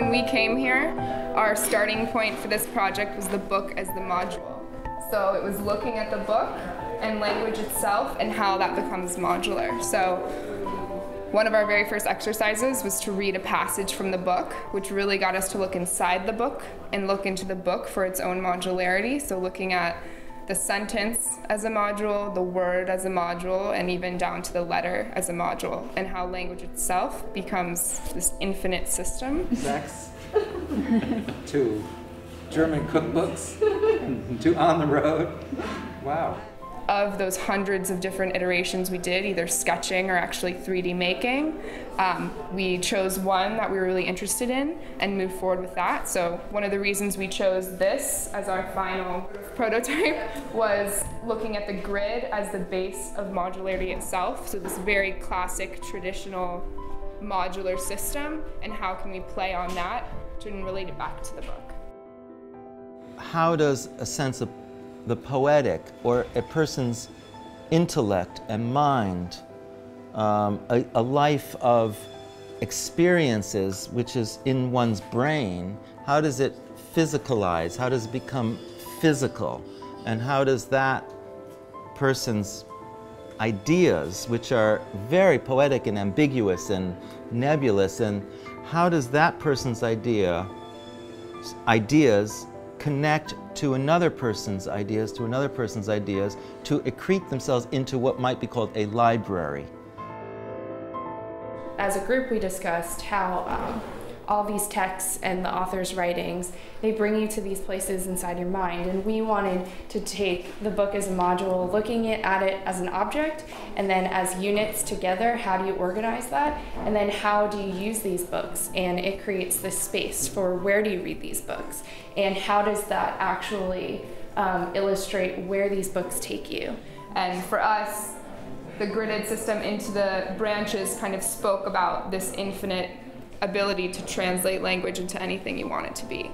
When we came here, our starting point for this project was the book as the module. So it was looking at the book and language itself and how that becomes modular. So one of our very first exercises was to read a passage from the book, which really got us to look inside the book and look into the book for its own modularity. So looking at the sentence as a module, the word as a module, and even down to the letter as a module, and how language itself becomes this infinite system. Sex, to German cookbooks, to on the road. Wow. Of those hundreds of different iterations we did, either sketching or actually 3D making, we chose one that we were really interested in and moved forward with that. So one of the reasons we chose this as our final prototype was looking at the grid as the base of modularity itself. So this very classic, traditional modular system, and how can we play on that to relate it back to the book. How does a sense of the poetic or a person's intellect and mind, a life of experiences which is in one's brain, how does it physicalize? How does it become physical? And how does that person's ideas, which are very poetic and ambiguous and nebulous, and how does that person's ideas connect to another person's ideas, to another person's ideas, to accrete themselves into what might be called a library? As a group, we discussed how all these texts and the author's writings, they bring you to these places inside your mind. And we wanted to take the book as a module, looking at it as an object, and then as units together, how do you organize that? And then how do you use these books? And it creates this space for where do you read these books? And how does that actually illustrate where these books take you? And for us, the gridded system into the branches kind of spoke about this infinite ability to translate language into anything you want it to be.